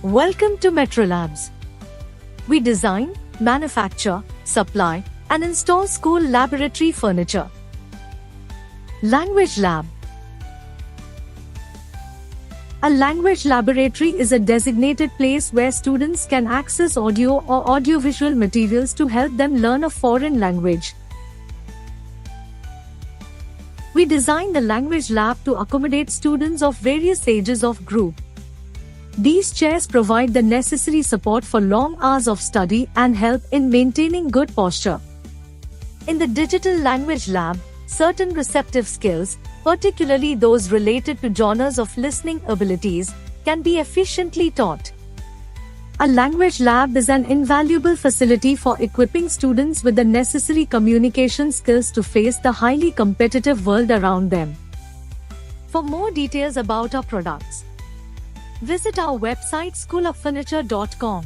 Welcome to Metrolabs. We design, manufacture, supply, and install school laboratory furniture. Language Lab. A language laboratory is a designated place where students can access audio or audiovisual materials to help them learn a foreign language. We designed the language lab to accommodate students of various ages of group. These chairs provide the necessary support for long hours of study and help in maintaining good posture. In the digital language lab, certain receptive skills, particularly those related to genres of listening abilities, can be efficiently taught. A language lab is an invaluable facility for equipping students with the necessary communication skills to face the highly competitive world around them. For more details about our products, visit our website schooloffurniture.com.